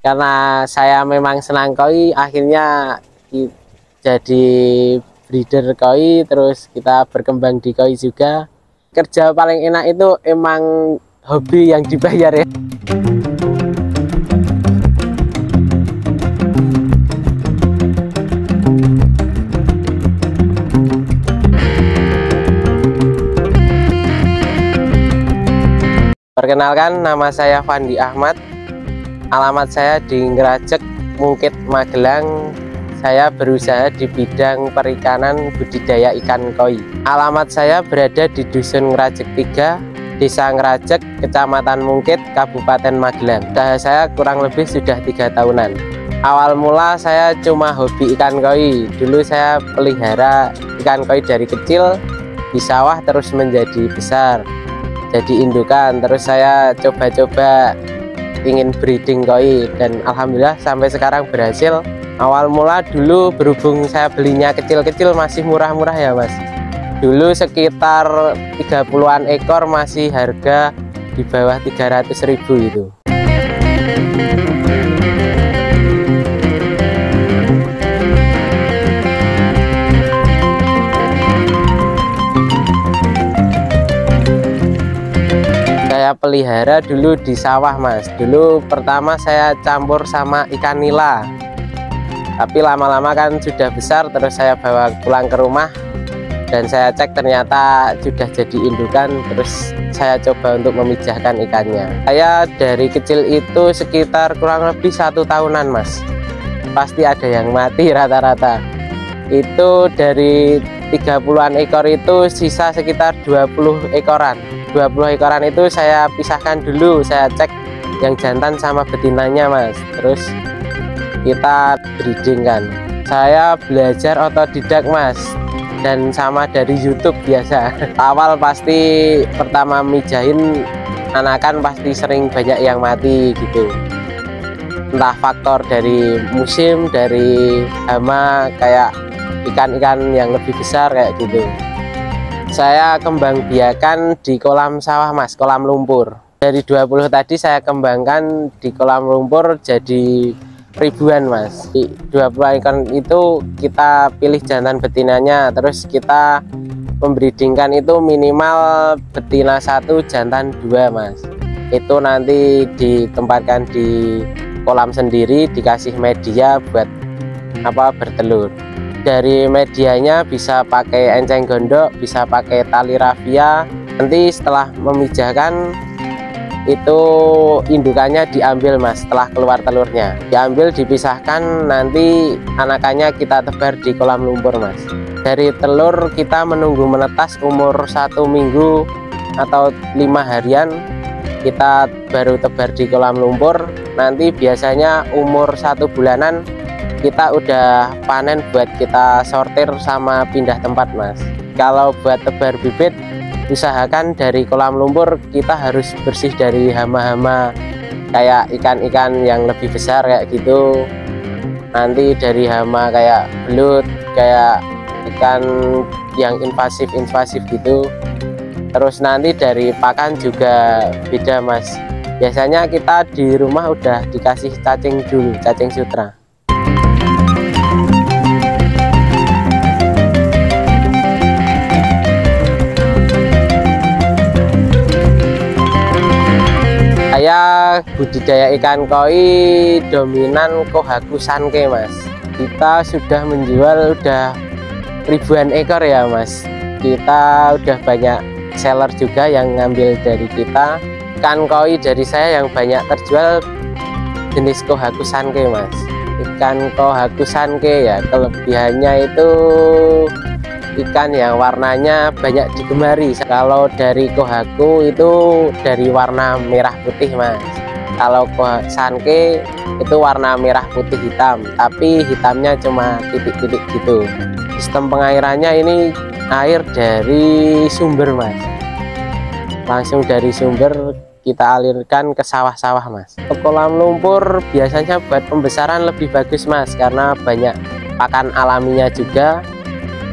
Karena saya memang senang koi, akhirnya jadi breeder koi, terus kita berkembang di koi juga. Kerja paling enak itu emang hobi yang dibayar ya. Perkenalkan, nama saya Fandi Ahmad. Alamat saya di Ngerajek, Mungkit, Magelang. Saya berusaha di bidang perikanan budidaya ikan koi. Alamat saya berada di Dusun Ngerajek 3, Desa Ngerajek, Kecamatan Mungkit, Kabupaten Magelang. Usaha saya kurang lebih sudah 3 tahunan. Awal mula saya cuma hobi ikan koi. Dulu saya pelihara ikan koi dari kecil di sawah, terus menjadi besar, jadi indukan. Terus saya coba-coba ingin breeding koi, dan alhamdulillah sampai sekarang berhasil. Awal mula dulu berhubung saya belinya kecil-kecil, masih murah-murah ya mas. Dulu sekitar 30-an ekor, masih harga di bawah 300.000 itu. Saya pelihara dulu di sawah mas. Dulu pertama saya campur sama ikan nila, tapi lama-lama kan sudah besar, terus saya bawa pulang ke rumah dan saya cek ternyata sudah jadi indukan. Terus saya coba untuk memijahkan ikannya. Saya dari kecil itu sekitar kurang lebih 1 tahunan mas, pasti ada yang mati rata-rata. Itu dari 30-an ekor itu sisa sekitar 20 ekoran. 20 ekoran itu saya pisahkan dulu, saya cek yang jantan sama betinanya mas, terus kita breeding kan. Saya belajar otodidak mas, dan sama dari YouTube biasa. Awal pasti pertama mijahin anakan pasti sering banyak yang mati gitu, entah faktor dari musim, dari hama, kayak ikan-ikan yang lebih besar kayak gitu. Saya kembang biakan di kolam sawah mas, kolam lumpur. Dari 20 tadi saya kembangkan di kolam lumpur jadi ribuan mas. 20 ikan itu kita pilih jantan betinanya, terus kita membreedingkan itu minimal betina 1, jantan 2 mas. Itu nanti ditempatkan di kolam sendiri, dikasih media buat bertelur. Dari medianya bisa pakai enceng gondok, bisa pakai tali rafia. Nanti setelah memijahkan itu indukannya diambil mas, setelah keluar telurnya diambil, dipisahkan, nanti anakannya kita tebar di kolam lumpur mas. Dari telur kita menunggu menetas umur 1 minggu atau 5 harian, kita baru tebar di kolam lumpur. Nanti biasanya umur 1 bulanan kita udah panen buat kita sortir sama pindah tempat mas. Kalau buat tebar bibit, usahakan dari kolam lumpur kita harus bersih dari hama-hama kayak ikan-ikan yang lebih besar kayak gitu. Nanti dari hama kayak belut, kayak ikan yang invasif gitu. Terus nanti dari pakan juga beda mas. Biasanya kita di rumah udah dikasih cacing dulu, cacing sutra. Saya budidaya ikan koi dominan Kohaku Sanke mas. Kita sudah menjual ribuan ekor ya mas. Kita udah banyak seller juga yang ngambil dari kita. Ikan koi dari saya yang banyak terjual jenis Kohaku Sanke mas. Ikan Kohaku Sanke ya kelebihannya itu ikan yang warnanya banyak digemari. Kalau dari Kohaku itu dari warna merah putih mas. Kalau Sanke itu warna merah putih hitam, tapi hitamnya cuma titik-titik gitu. Sistem pengairannya ini air dari sumber mas, langsung dari sumber kita alirkan ke sawah-sawah mas. Kolam lumpur biasanya buat pembesaran lebih bagus mas, karena banyak pakan alaminya juga,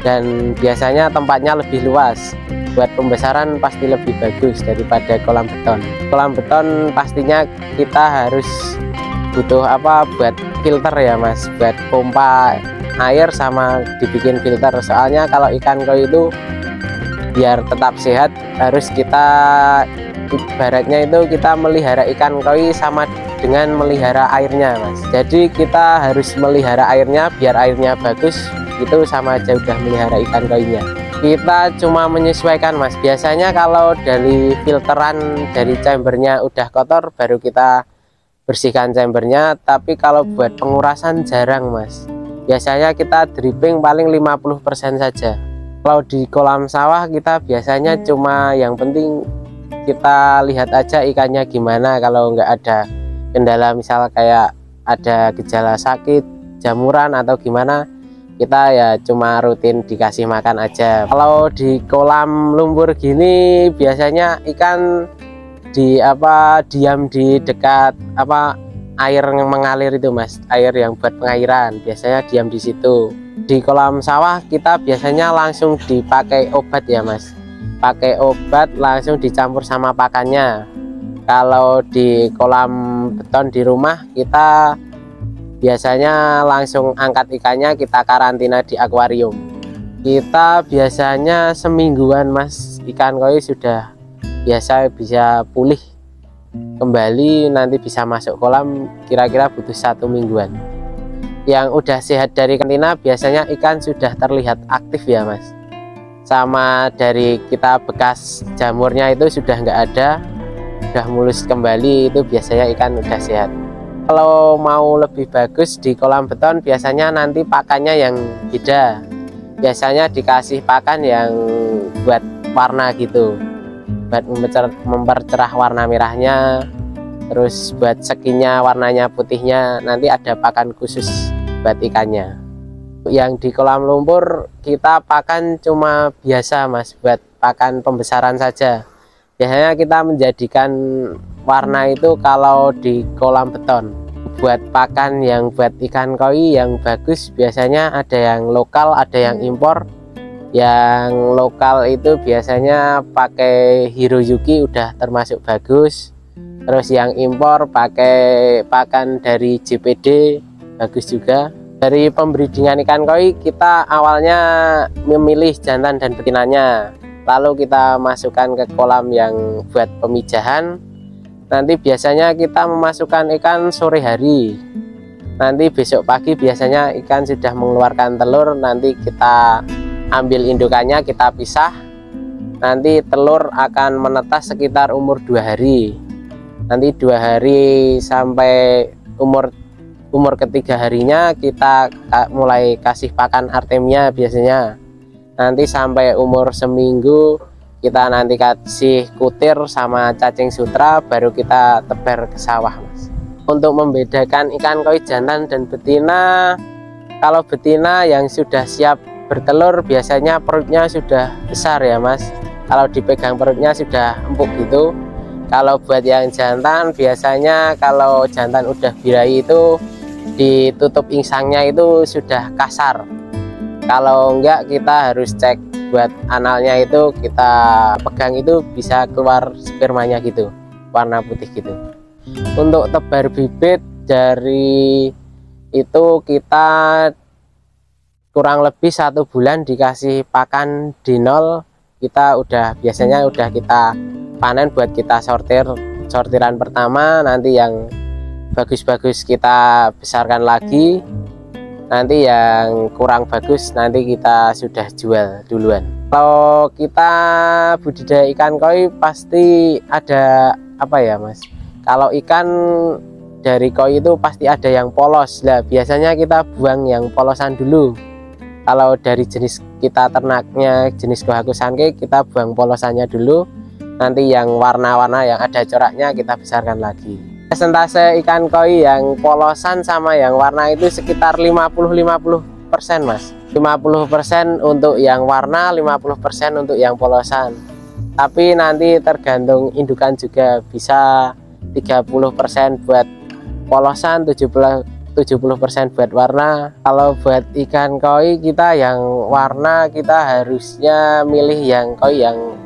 dan biasanya tempatnya lebih luas. Buat pembesaran pasti lebih bagus daripada kolam beton. Kolam beton pastinya kita harus butuh apa buat filter ya Mas, buat pompa air sama dibikin filter. Soalnya kalau ikan koi itu biar tetap sehat harus kita ibaratnya itu kita melihara ikan koi sama dengan melihara airnya Mas. Jadi kita harus melihara airnya biar airnya bagus, itu sama aja udah melihara ikan koinya. Kita cuma menyesuaikan Mas. Biasanya kalau dari filteran dari chambernya udah kotor baru kita bersihkan chambernya, tapi kalau buat pengurasan jarang Mas. Biasanya kita dripping paling 50% saja. Kalau di kolam sawah kita biasanya cuma yang penting kita lihat aja ikannya gimana. Kalau nggak ada kendala misal kayak ada gejala sakit, jamuran atau gimana, kita ya cuma rutin dikasih makan aja. Kalau di kolam lumpur gini biasanya ikan diam di dekat air yang mengalir itu Mas, air yang buat pengairan biasanya diam di situ. Di kolam sawah kita biasanya langsung dipakai obat ya Mas, pakai obat langsung dicampur sama pakannya. Kalau di kolam beton di rumah kita biasanya langsung angkat ikannya, kita karantina di akuarium. Kita biasanya semingguan Mas, ikan koi sudah biasa bisa pulih kembali, nanti bisa masuk kolam kira-kira butuh 1 mingguan. Yang udah sehat dari karantina biasanya ikan sudah terlihat aktif ya Mas, sama dari kita bekas jamurnya itu sudah nggak ada, sudah mulus kembali, itu biasanya ikan udah sehat. Kalau mau lebih bagus di kolam beton biasanya nanti pakannya yang beda, biasanya dikasih pakan yang buat warna gitu, buat mempercerah warna merahnya, terus buat skinnya warnanya putihnya nanti ada pakan khusus buat ikannya. Yang di kolam lumpur kita pakan cuma biasa Mas, buat pakan pembesaran saja. Biasanya kita menjadikan warna itu kalau di kolam beton. Buat pakan yang buat ikan koi yang bagus biasanya ada yang lokal, ada yang impor. Yang lokal itu biasanya pakai Hiroyuki udah termasuk bagus. Terus yang impor pakai pakan dari JPD bagus juga. Dari pembreedingan ikan koi kita awalnya memilih jantan dan betinanya, lalu kita masukkan ke kolam yang buat pemijahan. Nanti biasanya kita memasukkan ikan sore hari, nanti besok pagi biasanya ikan sudah mengeluarkan telur, nanti kita ambil indukannya kita pisah. Nanti telur akan menetas sekitar umur 2 hari, nanti 2 hari sampai umur ketiga harinya kita mulai kasih pakan Artemia biasanya. Nanti sampai umur seminggu kita nanti kasih kutir sama cacing sutra, baru kita tebar ke sawah Mas. Untuk membedakan ikan koi jantan dan betina, kalau betina yang sudah siap bertelur biasanya perutnya sudah besar ya Mas, kalau dipegang perutnya sudah empuk gitu. Kalau buat yang jantan biasanya kalau jantan udah birahi itu ditutup insangnya itu sudah kasar. Kalau enggak kita harus cek buat analnya itu, kita pegang itu bisa keluar spermanya gitu, warna putih gitu. Untuk tebar bibit dari itu kita kurang lebih 1 bulan dikasih pakan D0, kita biasanya udah kita panen buat kita sortiran pertama. Nanti yang bagus-bagus kita besarkan lagi, nanti yang kurang bagus nanti kita sudah jual duluan. Kalau kita budidaya ikan koi pasti ada apa ya Mas, kalau ikan dari koi itu pasti ada yang polos lah, biasanya kita buang yang polosan dulu. Kalau dari jenis kita ternaknya jenis Kohaku Sankei, kita buang polosannya dulu, nanti yang warna-warna yang ada coraknya kita besarkan lagi. Persentase ikan koi yang polosan sama yang warna itu sekitar 50-50% Mas. 50% untuk yang warna, 50% untuk yang polosan. Tapi nanti tergantung indukan juga, bisa 30% buat polosan, 70% buat warna. Kalau buat ikan koi kita yang warna, kita harusnya milih yang koi yang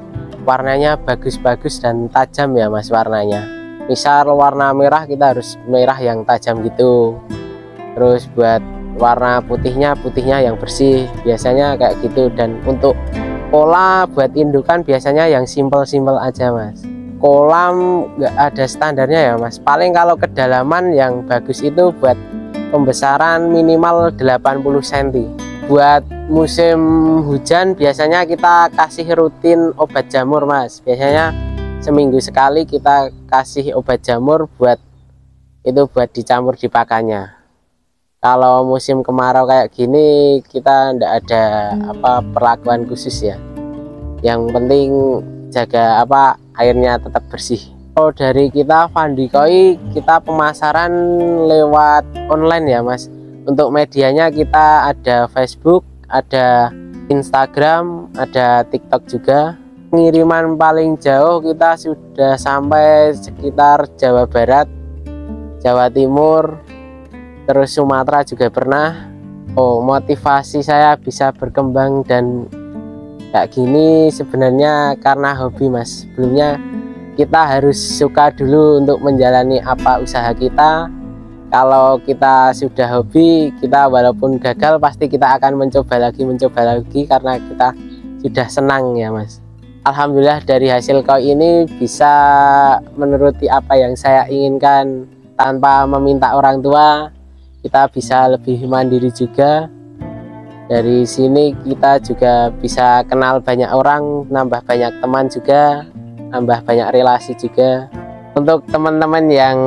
warnanya bagus-bagus dan tajam ya Mas warnanya. misal warna merah kita harus merah yang tajam gitu, terus buat warna putihnya yang bersih biasanya kayak gitu. Dan untuk pola buat indukan biasanya yang simpel-simpel aja Mas. Kolam nggak ada standarnya ya Mas, paling kalau kedalaman yang bagus itu buat pembesaran minimal 80 cm. Buat musim hujan biasanya kita kasih rutin obat jamur Mas, biasanya seminggu sekali kita kasih obat jamur buat dicampur di pakannya. Kalau musim kemarau kayak gini kita ndak ada perlakuan khusus ya, yang penting jaga airnya tetap bersih. Oh, dari kita Fandi Koi kita pemasaran lewat online ya Mas. Untuk medianya kita ada Facebook, ada Instagram, ada TikTok juga. Pengiriman paling jauh kita sudah sampai sekitar Jawa Barat, Jawa Timur, terus Sumatera juga pernah. Oh, motivasi saya bisa berkembang dan kayak gini sebenarnya karena hobi Mas. Sebelumnya kita harus suka dulu untuk menjalani usaha kita. Kalau kita sudah hobi, kita walaupun gagal pasti kita akan mencoba lagi karena kita sudah senang ya Mas. Alhamdulillah dari hasil koi ini bisa menuruti apa yang saya inginkan tanpa meminta orang tua. Kita bisa lebih mandiri juga. Dari sini kita juga bisa kenal banyak orang, nambah banyak teman juga, nambah banyak relasi juga. Untuk teman-teman yang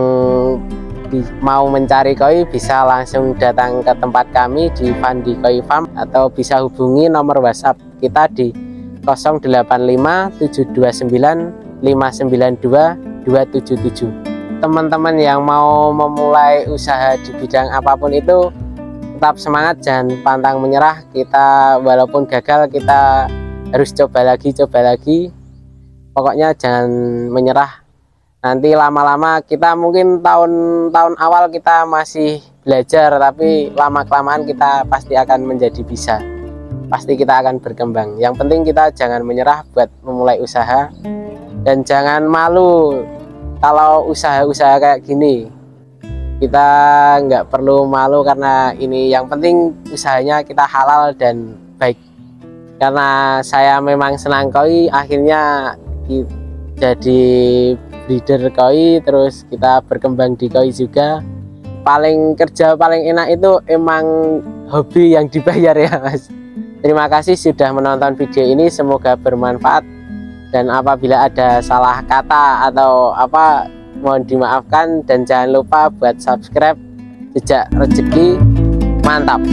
mau mencari koi bisa langsung datang ke tempat kami di Fandi Koi Farm atau bisa hubungi nomor WhatsApp kita di 0859592277. Teman-teman yang mau memulai usaha di bidang apapun itu tetap semangat, jangan pantang menyerah. Kita walaupun gagal kita harus coba lagi, pokoknya jangan menyerah. Nanti lama-lama kita mungkin tahun awal kita masih belajar, tapi lama-kelamaan kita pasti akan menjadi bisa, pasti kita akan berkembang. Yang penting kita jangan menyerah buat memulai usaha, dan jangan malu kalau usaha-usaha kayak gini. Kita nggak perlu malu karena ini yang penting usahanya kita halal dan baik. Karena saya memang senang koi, akhirnya jadi breeder koi, terus kita berkembang di koi juga. Paling enak itu emang hobi yang dibayar ya Mas. Terima kasih sudah menonton video ini, semoga bermanfaat, dan apabila ada salah kata atau mohon dimaafkan, dan jangan lupa buat subscribe Jejak Rezeki. Mantap.